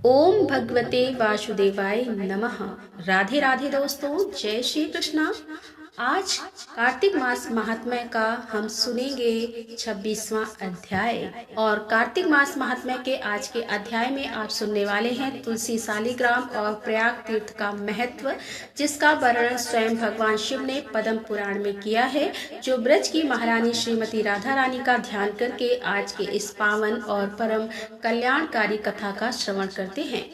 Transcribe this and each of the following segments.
ओम भगवते वासुदेवाय नमः। राधे राधे दोस्तों, जय श्री कृष्णा। आज कार्तिक मास महात्म्य का हम सुनेंगे 26वां अध्याय। और कार्तिक मास महात्म्य के आज के अध्याय में आप सुनने वाले हैं तुलसी शालिग्राम और प्रयाग तीर्थ का महत्व, जिसका वर्णन स्वयं भगवान शिव ने पद्म पुराण में किया है, जो ब्रज की महारानी श्रीमती राधा रानी का ध्यान करके आज के इस पावन और परम कल्याणकारी कथा का श्रवण करते हैं।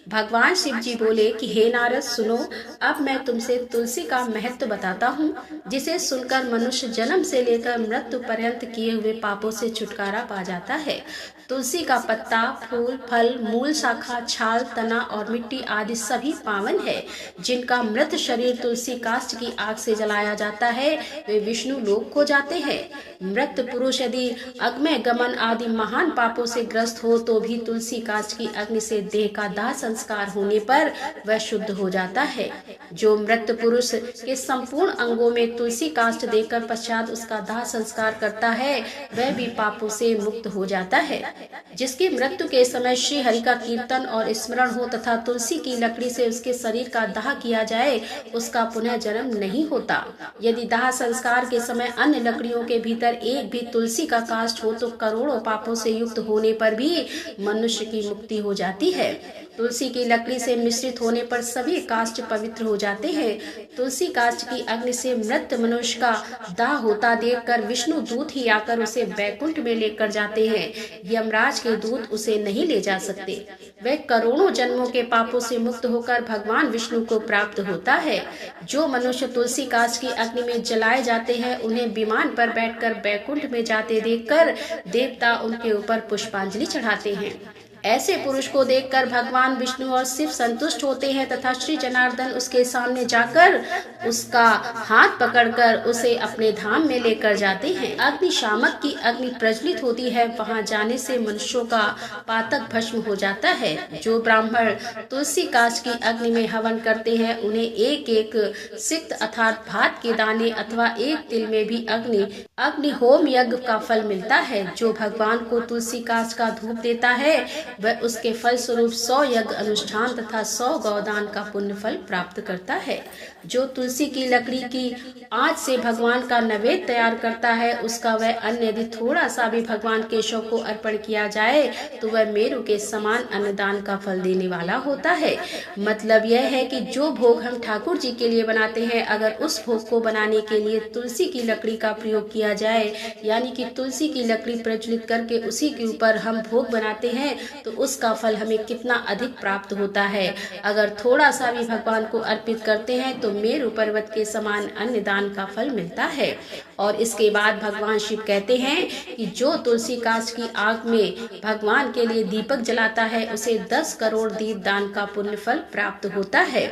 भगवान शिव जी बोले कि हे नारद सुनो, अब मैं तुमसे तुलसी का महत्व बताता हूँ, जिसे सुनकर मनुष्य जन्म से लेकर मृत्यु पर्यंत किए हुए पापों से छुटकारा पा जाता है। तुलसी का पत्ता, फूल, फल, मूल, शाखा, छाल, तना और मिट्टी आदि सभी पावन है। जिनका मृत शरीर तुलसी काष्ठ की आग से जलाया जाता है, वे विष्णु लोक को जाते हैं। मृत पुरुष यदि अग्नि गमन आदि महान पापों से ग्रस्त हो तो भी तुलसी काष्ठ की अग्नि से देह का दाह संस्कार होने पर वह शुद्ध हो जाता है। जो मृत पुरुष के संपूर्ण अंगों में तुलसी काष्ठ देकर पश्चात उसका दाह संस्कार करता है, वह भी पापों से मुक्त हो जाता है। जिसकी मृत्यु के समय श्री हरि का कीर्तन और स्मरण हो तथा तुलसी की लकड़ी से उसके शरीर का दाह किया जाए, उसका पुनः जन्म नहीं होता। यदि दाह संस्कार के समय अन्य लकड़ियों के भीतर एक भी तुलसी का काष्ठ हो तो करोड़ों पापों से युक्त होने पर भी मनुष्य की मुक्ति हो जाती है। तुलसी की लकड़ी से मिश्रित होने पर सभी काष्ठ पवित्र हो जाते हैं। तुलसी काष्ठ की अग्नि से मृत मनुष्य का दाह होता देखकर विष्णु दूत ही आकर उसे बैकुंठ में लेकर जाते हैं। यमराज के दूत उसे नहीं ले जा सकते। वह करोड़ों जन्मों के पापों से मुक्त होकर भगवान विष्णु को प्राप्त होता है। जो मनुष्य तुलसी काष्ठ की अग्नि में जलाए जाते हैं, उन्हें विमान पर बैठकर बैकुंठ में जाते देखकर देवता उनके ऊपर पुष्पांजलि चढ़ाते हैं। ऐसे पुरुष को देखकर भगवान विष्णु और शिव संतुष्ट होते हैं तथा श्री जनार्दन उसके सामने जाकर उसका हाथ पकड़कर उसे अपने धाम में लेकर जाते हैं। अग्निशामक की अग्नि प्रज्वलित होती है, वहां जाने से मनुष्यों का पातक भस्म हो जाता है। जो ब्राह्मण तुलसी काष्ठ की अग्नि में हवन करते हैं, उन्हें एक एक सिक्त अर्थात भात के दाने अथवा एक तिल में भी अग्नि होम यज्ञ का फल मिलता है। जो भगवान को तुलसी काष्ठ का धूप देता है, वह उसके फल स्वरूप 100 यज्ञ अनुष्ठान तथा 100 गौदान का पुण्य फल प्राप्त करता है। जो तुलसी की लकड़ी की आंच से भगवान का नैवेद्य तैयार करता है, उसका वह अन्न यदि थोड़ा सा भी भगवान केशव को अर्पण किया जाए तो वह मेरु के समान अन्नदान का फल देने वाला होता है। मतलब यह है कि जो भोग हम ठाकुर जी के लिए बनाते हैं, अगर उस भोग को बनाने के लिए तुलसी की लकड़ी का प्रयोग किया जाए, यानी कि तुलसी की लकड़ी प्रज्वलित करके उसी के ऊपर हम भोग बनाते हैं, तो उसका फल हमें कितना अधिक प्राप्त होता है। अगर थोड़ा सा भी भगवान को अर्पित करते हैं तो मेरु पर्वत के समान अन्य दान का फल मिलता है। और इसके बाद भगवान शिव कहते हैं कि जो तुलसी काष्ठ की आग में भगवान के लिए दीपक जलाता है, उसे 10 करोड़ दीप दान का पुण्य फल प्राप्त होता है।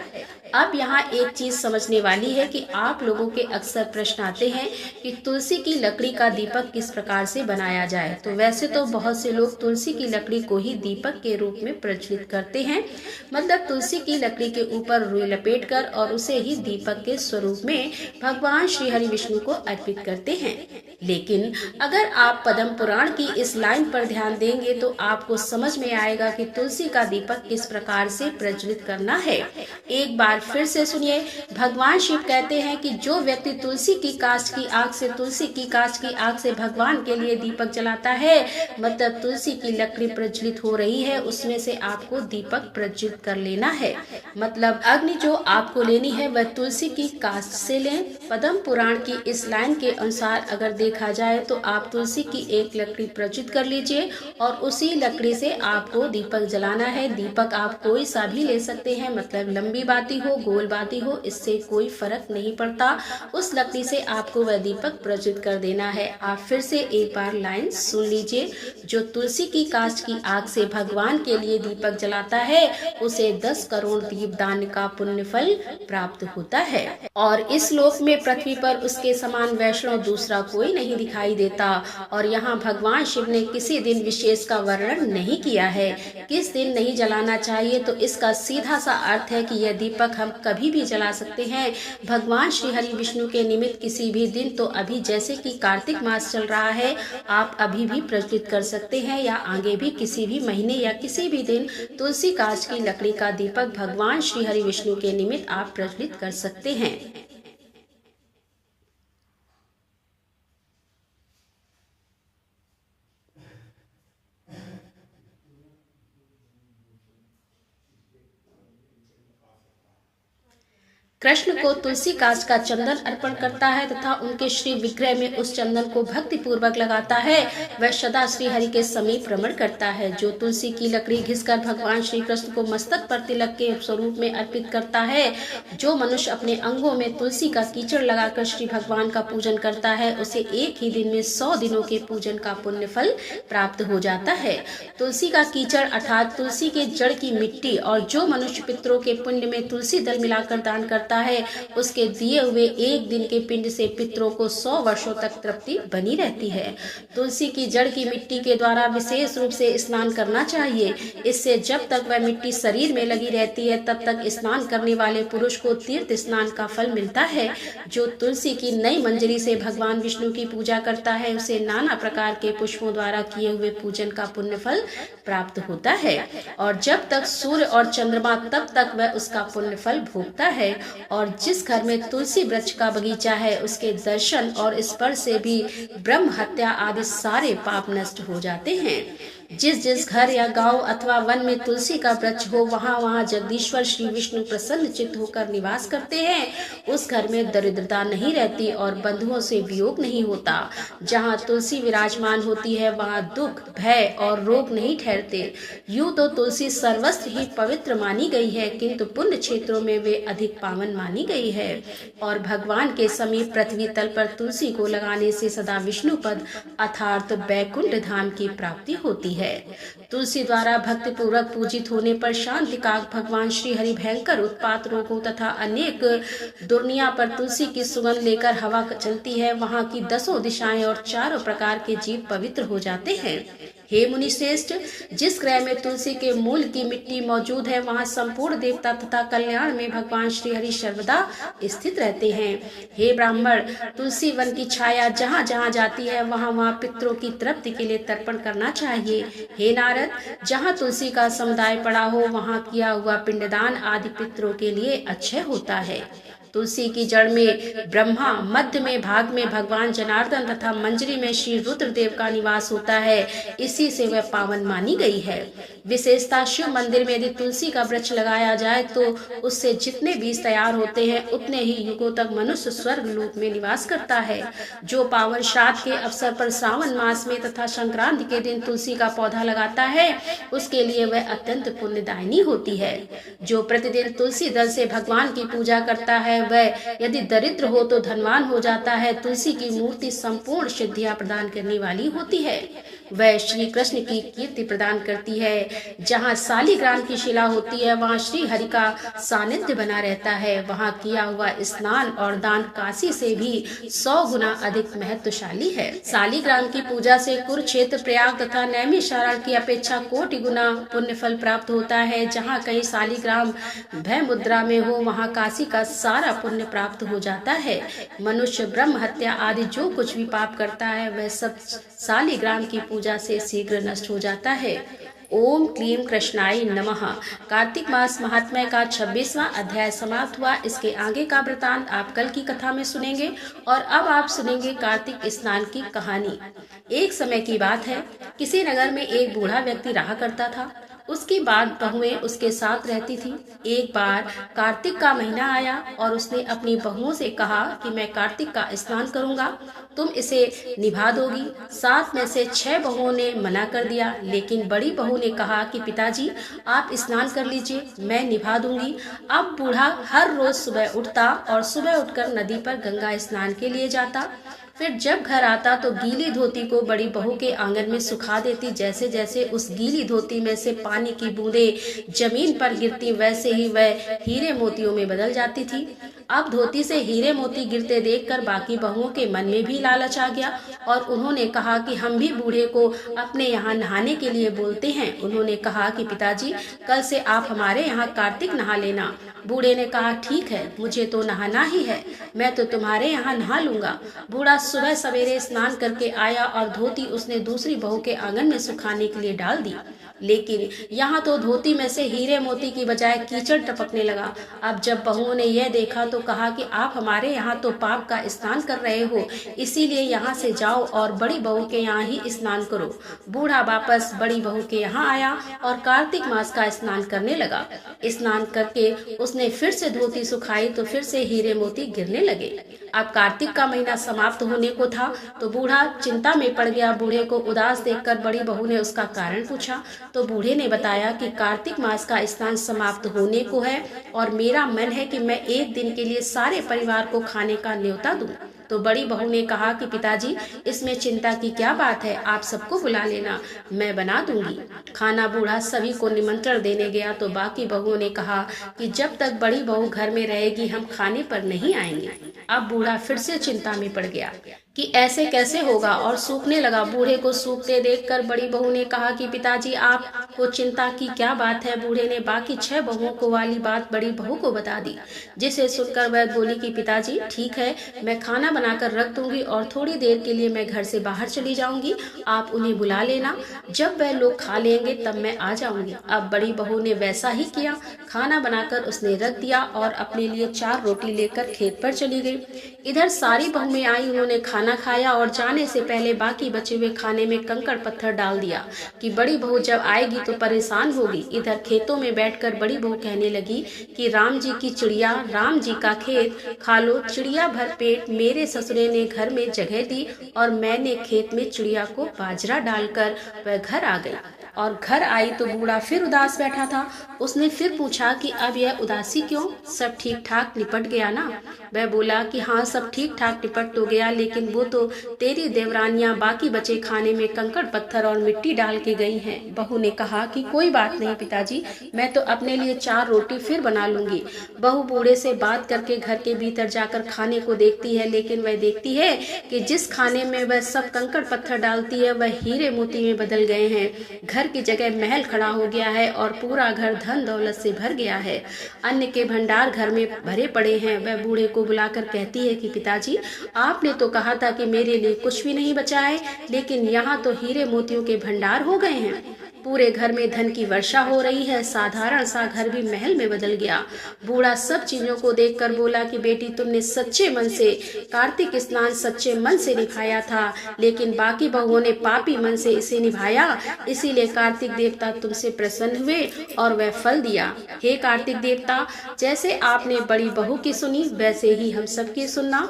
अब यहाँ एक चीज समझने वाली है कि आप लोगों के अक्सर प्रश्न आते हैं कि तुलसी की लकड़ी का दीपक किस प्रकार से बनाया जाए। तो वैसे तो बहुत से लोग तुलसी की लकड़ी को ही दीपक के रूप में प्रज्वलित करते हैं, मतलब तुलसी की लकड़ी के ऊपर रुई लपेटकर और उसे ही दीपक के स्वरूप में भगवान श्री हरि विष्णु को अर्पित करते हैं। लेकिन अगर आप पद्म पुराण की इस लाइन पर ध्यान देंगे तो आपको समझ में आएगा कि तुलसी का दीपक किस प्रकार से प्रज्वलित करना है। एक बार फिर से सुनिए, भगवान शिव कहते हैं कि जो व्यक्ति तुलसी की काष्ठ की आग से भगवान के लिए दीपक जलाता है, मतलब तुलसी की लकड़ी प्रज्वलित हो रही है, उसमें से आपको दीपक प्रज्वलित कर लेना है। मतलब अग्नि जो आपको लेनी है वह तुलसी की काष्ठ से लें। पद्म पुराण की इस लाइन के अनुसार अगर देखा जाए तो आप तुलसी की एक लकड़ी प्रज्वलित कर लीजिए और उसी लकड़ी से आपको दीपक जलाना है। दीपक आप कोई सा भी ले सकते हैं, मतलब लंबी बाती हो, गोल बाती हो, इससे कोई फर्क नहीं पड़ता। उस लकड़ी से आपको वह दीपक प्रज्वलित कर देना है। आप फिर से एक बार लाइन सुन लीजिए, जो तुलसी की काष्ठ की आग से भगवान के लिए दीपक जलाता है, उसे 10 करोड़ दीप दान का पुण्य फल प्राप्त होता है। और इस लोक में पृथ्वी पर उसके समान वैष्णव दूसरा कोई नहीं दिखाई देता। और यहाँ भगवान शिव ने किसी दिन विशेष का वर्णन नहीं किया है किस दिन नहीं जलाना चाहिए, तो इसका सीधा सा अर्थ है कि यह दीपक हम कभी भी जला सकते हैं भगवान श्री हरि विष्णु के निमित्त किसी भी दिन। तो अभी जैसे कि कार्तिक मास चल रहा है, आप अभी भी प्रज्वलित कर सकते हैं या आगे भी किसी भी महीने या किसी भी दिन तुलसी काष्ठ की लकड़ी का दीपक भगवान श्री हरि विष्णु के निमित्त आप प्रज्वलित कर सकते हैं। कृष्ण को तुलसी काष्ठ का चंदन अर्पण करता है तथा उनके श्री विग्रह में उस चंदन को भक्ति पूर्वक लगाता है, वह सदा श्री हरि के समीप रमण करता है। जो तुलसी की लकड़ी घिसकर भगवान श्री कृष्ण को मस्तक पर तिलक के स्वरूप में अर्पित करता है, जो मनुष्य अपने अंगों में तुलसी का कीचड़ लगाकर श्री भगवान का पूजन करता है, उसे एक ही दिन में 100 दिनों के पूजन का पुण्य फल प्राप्त हो जाता है। तुलसी का कीचड़ अर्थात तुलसी के जड़ की मिट्टी, और जो मनुष्य पितरों के पुण्य में तुलसी दल मिलाकर दान करता है, उसके दिए हुए एक दिन के पिंड से पितरों को 100 वर्षों तक तृप्ति बनी रहती है। तुलसी की जड़ की मिट्टी के द्वारा विशेष रूप से स्नान करना चाहिए। इससे जब तक वह मिट्टी शरीर में लगी रहती है तब तक स्नान करने वाले पुरुष को तीर्थ स्नान का फल मिलता है। जो तुलसी की नई मंजरी से भगवान विष्णु की पूजा करता है, उसे नाना प्रकार के पुष्पों द्वारा किए हुए पूजन का पुण्य फल प्राप्त होता है, और जब तक सूर्य और चंद्रमा तब तक वह उसका पुण्य फल भोगता है। और जिस घर में तुलसी वृक्ष का बगीचा है, उसके दर्शन और स्पर्श से भी ब्रह्म हत्या आदि सारे पाप नष्ट हो जाते हैं। जिस घर या गांव अथवा वन में तुलसी का वृक्ष हो, वहाँ जगदीश्वर श्री विष्णु प्रसन्न चित्त होकर निवास करते हैं। उस घर में दरिद्रता नहीं रहती और बंधुओं से वियोग नहीं होता। जहाँ तुलसी विराजमान होती है, वहाँ दुख, भय और रोग नहीं ठहरते। यूं तो तुलसी सर्वस्त्र ही पवित्र मानी गई है, किंतु पुण्य क्षेत्रों में वे अधिक पावन मानी गई है। और भगवान के समीप पृथ्वी तल पर तुलसी को लगाने से सदा विष्णु पद अर्थात वैकुंठ धाम की प्राप्ति होती है। तुलसी द्वारा भक्ति पूर्वक पूजित होने पर शांतिकाक भगवान श्री हरि भयंकर उत्पात रोगों तथा अनेक दुर्निया पर तुलसी की सुगंध लेकर हवा चलती है, वहाँ की 10 दिशाएं और 4 प्रकार के जीव पवित्र हो जाते हैं। हे मुनि श्रेष्ठ, जिस ग्रह में तुलसी के मूल की मिट्टी मौजूद है, वहाँ संपूर्ण देवता तथा कल्याण में भगवान श्री हरि सर्वदा स्थित रहते हैं। हे ब्राह्मण, तुलसी वन की छाया जहाँ जहाँ जाती है, वहाँ पितरों की तृप्ति के लिए तर्पण करना चाहिए। हे नारद, जहाँ तुलसी का समुदाय पड़ा हो, वहाँ किया हुआ पिंडदान आदि पितरों के लिए अक्षय होता है। तुलसी की जड़ में ब्रह्मा, मध्य में भाग में भगवान जनार्दन तथा मंजरी में श्री रुद्रदेव का निवास होता है। इसी से वह पावन मानी गई है। विशेषता शिव मंदिर में यदि तुलसी का वृक्ष लगाया जाए तो उससे जितने बीज तैयार होते हैं, उतने ही युगों तक मनुष्य स्वर्ग लोक में निवास करता है। जो पावन श्राद्ध के अवसर पर सावन मास में तथा संक्रांति के दिन तुलसी का पौधा लगाता है, उसके लिए वह अत्यंत पुण्यदायिनी होती है। जो प्रतिदिन तुलसी दल से भगवान की पूजा करता है, वह यदि दरिद्र हो तो धनवान हो जाता है। तुलसी की मूर्ति संपूर्ण सिद्धियां प्रदान करने वाली होती है। वह श्री कृष्ण की कीर्ति प्रदान करती है। जहाँ शालिग्राम की शिला होती है, वहाँ श्री हरि का सानिध्य बना रहता है। वहाँ किया हुआ स्नान और दान काशी से भी 100 गुना अधिक महत्वशाली है। शालिग्राम की पूजा से कुरुक्षेत्र, प्रयाग तथा नैमिषारण्य की अपेक्षा कोटि गुना पुण्य फल प्राप्त होता है। जहाँ कहीं शालिग्राम भय मुद्रा में हो, वहाँ काशी का सारा पुण्य प्राप्त हो जाता है। मनुष्य ब्रह्म हत्या आदि जो कुछ भी पाप करता है, वह सब शालिग्राम की पूजा से शीघ्र नष्ट हो जाता है। ओम क्लीम कृष्णाय नमः। कार्तिक मास महात्म्य का 26वां अध्याय समाप्त हुआ। इसके आगे का वृतांत आप कल की कथा में सुनेंगे। और अब आप सुनेंगे कार्तिक स्नान की कहानी। एक समय की बात है, किसी नगर में एक बूढ़ा व्यक्ति रहा करता था। उसकी 5 बहुएं उसके साथ रहती थी। एक बार कार्तिक का महीना आया और उसने अपनी बहुओं से कहा कि मैं कार्तिक का स्नान करूंगा, तुम इसे निभा दोगी। 7 में से 6 बहुओं ने मना कर दिया, लेकिन बड़ी बहू ने कहा कि पिताजी आप स्नान कर लीजिए, मैं निभा दूंगी। अब बूढ़ा हर रोज सुबह उठता और सुबह उठकर नदी पर गंगा स्नान के लिए जाता। फिर जब घर आता तो गीली धोती को बड़ी बहू के आंगन में सुखा देती। जैसे जैसे उस गीली धोती में से पानी की बूंदें जमीन पर गिरती, वैसे ही वह हीरे मोतियों में बदल जाती थी। अब धोती से हीरे मोती गिरते देखकर बाकी बहुओं के मन में भी लालच आ गया और उन्होंने कहा कि हम भी बूढ़े को अपने यहाँ नहाने के लिए बोलते हैं। उन्होंने कहा कि पिताजी, कल से आप हमारे यहाँ कार्तिक नहा लेना। बूढ़े ने कहा, ठीक है, मुझे तो नहाना ही है, मैं तो तुम्हारे यहाँ नहा लूंगा। बूढ़ा सुबह सवेरे स्नान करके आया और धोती उसने दूसरी बहू के आंगन में सुखाने के लिए डाल दी, लेकिन यहाँ तो धोती में से हीरे मोती की बजाय कीचड़ टपकने लगा। अब जब बहुओं ने यह देखा तो कहा कि आप हमारे यहाँ तो पाप का स्नान कर रहे हो, इसीलिए यहाँ से जाओ और बड़ी बहू के यहाँ ही स्नान करो। बूढ़ा वापस बड़ी बहू के यहाँ आया और कार्तिक मास का स्नान करने लगा। स्नान करके उसने फिर से धोती सुखाई तो फिर से हीरे मोती गिरने लगे। अब कार्तिक का महीना समाप्त होने को था तो बूढ़ा चिंता में पड़ गया। बूढ़े को उदास देखकर बड़ी बहू ने उसका कारण पूछा तो बूढ़े ने बताया कि कार्तिक मास का स्नान समाप्त होने को है और मेरा मन है कि मैं एक दिन के लिए सारे परिवार को खाने का न्योता दूं। तो बड़ी बहू ने कहा कि पिताजी, इसमें चिंता की क्या बात है, आप सबको बुला लेना, मैं बना दूंगी खाना। बूढ़ा सभी को निमंत्रण देने गया तो बाकी बहुओं ने कहा कि जब तक बड़ी बहू घर में रहेगी हम खाने पर नहीं आएंगे। अब बूढ़ा फिर से चिंता में पड़ गया कि ऐसे कैसे होगा और सूखने लगा। बूढ़े को सूखते देखकर बड़ी बहू ने कहा कि पिताजी, आपको चिंता की क्या बात है। बूढ़े ने बाकी 6 बहुओं को वाली बात बड़ी बहू को बता दी, जिसे सुनकर वह बोली कि पिताजी, ठीक है, मैं खाना बनाकर रख दूंगी और थोड़ी देर के लिए मैं घर से बाहर चली जाऊंगी, आप उन्हें बुला लेना, जब वह लोग खा लेंगे तब मैं आ जाऊंगी। अब बड़ी बहू ने वैसा ही किया। खाना बनाकर उसने रख दिया और अपने लिए 4 रोटी लेकर खेत पर चली गई। इधर सारी बहुएं आई, उन्होंने खाना खाया और जाने से पहले बाकी बचे हुए खाने में कंकड़ पत्थर डाल दिया कि बड़ी बहू जब आएगी तो परेशान होगी। इधर खेतों में बैठकर बड़ी बहू कहने लगी कि राम जी की चिड़िया, राम जी का खेत, खा लो चिड़िया भर पेट। मेरे ससुरे ने घर में जगह दी और मैंने खेत में चिड़िया को बाजरा डालकर वह घर आ गई। और घर आई तो बूढ़ा फिर उदास बैठा था। उसने फिर पूछा कि अब यह उदासी क्यों, सब ठीक ठाक निपट गया ना। वह बोला कि हाँ, सब ठीक ठाक निपट तो गया, लेकिन वो तो तेरी देवरानियां बाकी बचे खाने में कंकड़ पत्थर और मिट्टी डाल के गई हैं। बहू ने कहा कि कोई बात नहीं पिताजी, मैं तो अपने लिए 4 रोटी फिर बना लूंगी। बहू बूढ़े से बात करके घर के भीतर जाकर खाने को देखती है, लेकिन वह देखती है कि जिस खाने में वह सब कंकड़ पत्थर डालती है वह हीरे मोती में बदल गए हैं। घर की जगह महल खड़ा हो गया है और पूरा घर धन दौलत से भर गया है। अन्न के भंडार घर में भरे पड़े हैं। वह बूढ़े को बुलाकर कहती है कि पिताजी, आपने तो कहा था कि मेरे लिए कुछ भी नहीं बचा है, लेकिन यहाँ तो हीरे मोतियों के भंडार हो गए हैं। पूरे घर में धन की वर्षा हो रही है। साधारण सा घर भी महल में बदल गया। बूढ़ा सब चीजों को देखकर बोला कि बेटी, तुमने सच्चे मन से कार्तिक स्नान सच्चे मन से निभाया था, लेकिन बाकी बहुओं ने पापी मन से इसे निभाया, इसीलिए कार्तिक देवता तुमसे प्रसन्न हुए और वह फल दिया। हे कार्तिक देवता, जैसे आपने बड़ी बहू की सुनी वैसे ही हम सबकी सुनना।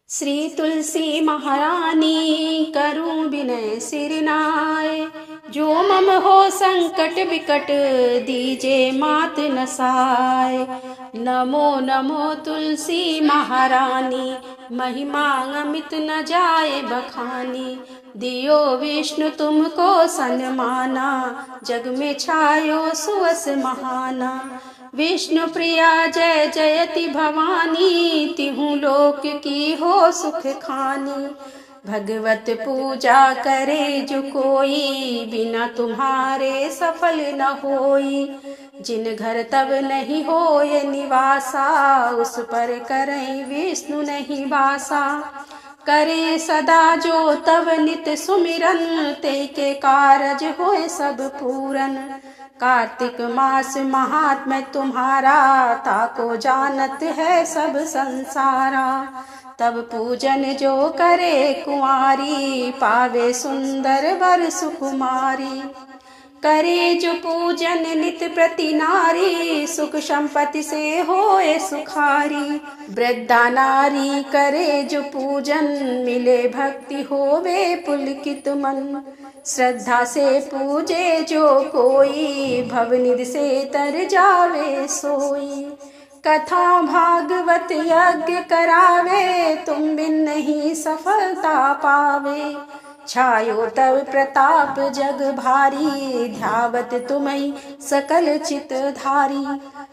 श्री तुलसी महारानी करूं विनय सिरनाए, जो मम हो संकट विकट दीजे मात नसाए। नमो नमो तुलसी महारानी, महिमा अमित न जाए बखानी। दियो विष्णु तुमको सन्माना, जग में छायो सुअस महाना। विष्णु प्रिया जय जयति भवानी, तिहु लोक की हो सुख खानी। भगवत पूजा करे जो कोई, बिना तुम्हारे सफल न होई। जिन घर तब नहीं होए निवासा, उस पर करें विष्णु नहीं वासा। करे सदा जो तब नित सुमिरन, ते के कारज होए सब पूरन। कार्तिक मास महात्म्य तुम्हारा, ताको जानत है सब संसारा। तब पूजन जो करे कुंवारी, पावे सुंदर वर सुकुमारी। करे जो पूजन नित प्रति नारी, सुख संपत्ति से होए सुखारी। वृद्धा नारी करे जो पूजन, मिले भक्ति होवे पुलकित मन। श्रद्धा से पूजे जो कोई, भवनिधि से तर जावे सोई। कथा भागवत यज्ञ करावे, तुम बिन नहीं सफलता पावे। छायो तव प्रताप जग भारी, ध्यावत तुम्हें सकल चित धारी।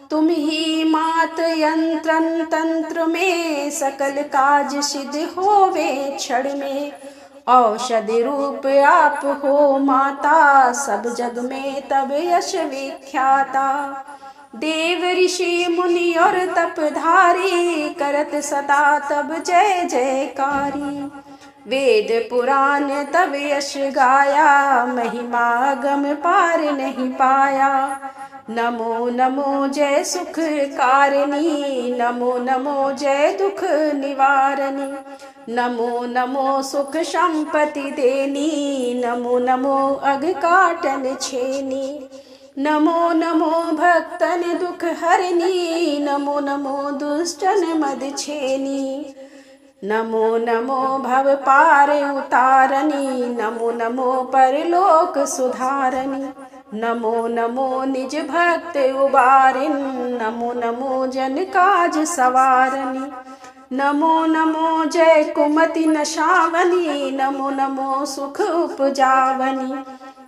तुम ही मात यंत्रन तंत्र में, सकल काज सिद्ध होवे क्षण में। औषधि रूप आप हो माता, सब जग में तब यश विख्याता। देव ऋषि मुनि और तपधारी, करत सदा तब जय जयकारी। वेद पुराण तब यश गाया, महिमा गम पार नहीं पाया। नमो नमो जय सुख कारिणी, नमो नमो जय दुख निवारणी। नमो नमो सुख संपत्ति देनी, नमो नमो अग काटन छेनी। नमो नमो भक्तन दुख हरनी, नमो नमो दुष्टन मद छेनी। नमो नमो भव पार उतारनी, नमो नमो परलोक सुधारनी। नमो नमो निज भक्त उबारिन, नमो नमो जन काज सवारनी। नमो नमो जय कुमति नशावनी, नमो नमो सुख उपजावनी।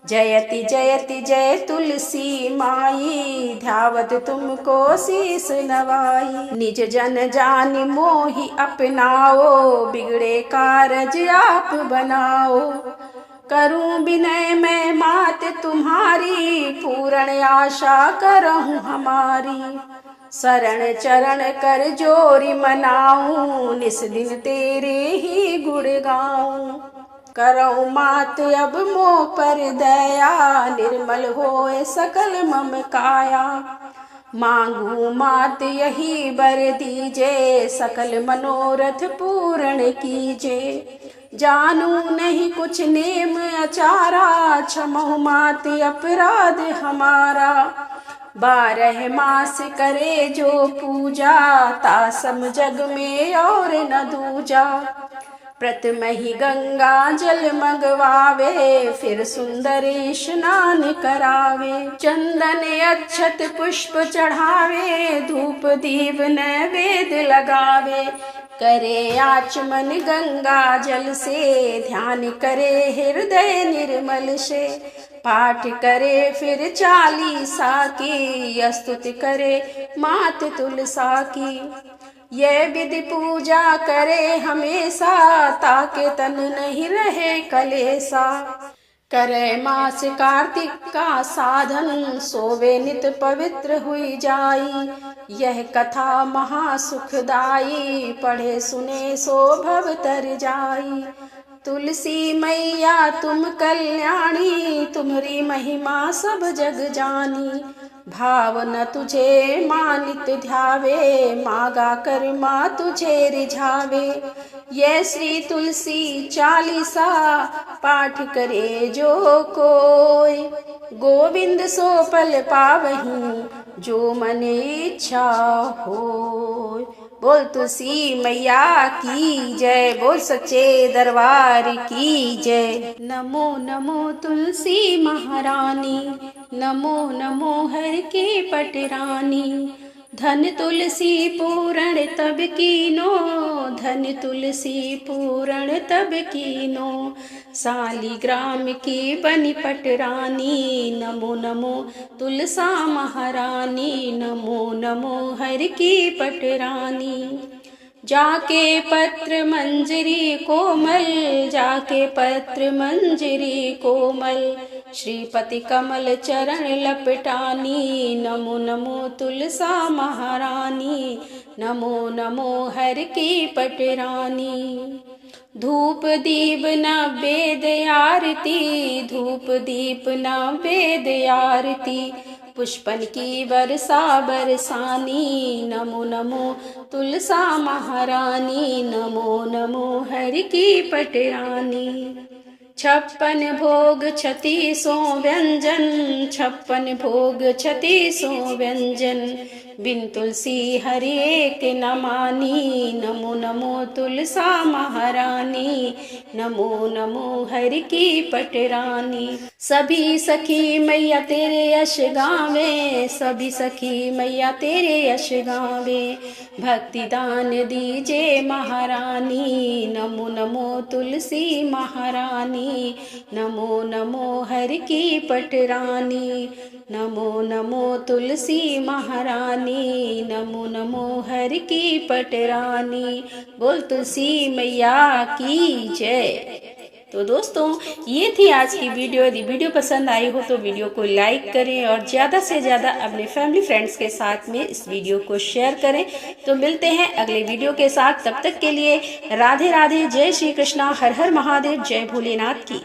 जयति जयति जय तुलसी माई, ध्यावत तुमको शीस नवाई। निज जन जान मोहि अपनाओ, बिगड़े कारज आप बनाओ। करूं विनय मैं मात तुम्हारी, पूर्ण आशा करहूं हमारी। शरण चरण कर जोरी मनाऊं, निस दिन तेरे ही गुण गाऊं। करऊं मात अब मोह पर दया, निर्मल होए सकल मम काया। मांगू मात यही बर दीजे, सकल मनोरथ पूर्ण कीजे। जानू नहीं कुछ नेम अचारा, क्षमहु मात अपराध हमारा। 12 मास करे जो पूजा, तासम जग में और न दूजा। प्रथम ही गंगा जल मंगवावे, फिर सुंदर स्नान करावे। चंदन अक्षत पुष्प चढ़ावे, धूप दीप नैवेद्य लगावे। करे आचमन गंगा जल से, ध्यान करे हृदय निर्मल से। पाठ करे फिर 40 की, स्तुति करे मात तुलसा की। यह विधि पूजा करे हमेशा, ताके तन नहीं रहे कलेसा। करे मास कार्तिक का साधन, सोवे नित पवित्र हुई जाई। यह कथा महासुखदाई, पढ़े सुने सो भव तर जाई। तुलसी मैया तुम कल्याणी, तुम्हारी महिमा सब जग जानी। भाव न तुझे मानित ध्यावे, मागा कर माँ तुझे रिझावे। ये श्री तुलसी 40 पाठ करे जो कोई, गोविंद सो पल पावहीं, जो मन इच्छा होय। बोल तुलसी मैया की जय, बोल सच्चे दरबार की जय। नमो नमो तुलसी महारानी, नमो नमो हर की पटरानी। धन तुलसी पूरण तब कीनो, धन तुलसी पूरण तब कीनो। शालिग्राम की बनी पटरानी, नमो नमो तुलसा महारानी। नमो नमो हर की पटरानी। जाके पत्र मंजरी कोमल, जाके पत्र मंजरी कोमल। श्रीपति कमल चरण लपटानी, नमो नमो तुलसा महारानी। नमो नमो हर की पटरानी। धूप दीप नैवेद्य आरती, धूप दीप नैवेद्य आरती। पुष्पन की वर्षा बरसानी, नमो नमो तुलसा महारानी। नमो नमो हर की पटरानी। 56 भोग 36 व्यंजन, 56 भोग 36 व्यंजन। बिन तुलसी हर एक न मानी, नमो नमो तुलसा महारानी। नमो नमो हर की पटरानी। सभी सखी मैया तेरे यश गावे, सभी सखी मैया तेरे यश गावे। भक्ति दान दीजे महारानी, नमो नमो तुलसी महारानी। नमो नमो हर की पटरानी। नमो नमो तुलसी महारानी, नमो नमो हर की पटरानी, बोल तुलसी मैया की जय। तो दोस्तों ये थी आज की वीडियो। यदि वीडियो पसंद आई हो तो वीडियो को लाइक करें और ज़्यादा से ज़्यादा अपने फैमिली फ्रेंड्स के साथ में इस वीडियो को शेयर करें। तो मिलते हैं अगले वीडियो के साथ, तब तक के लिए राधे राधे, जय श्री कृष्णा, हर हर महादेव, जय भोलेनाथ की।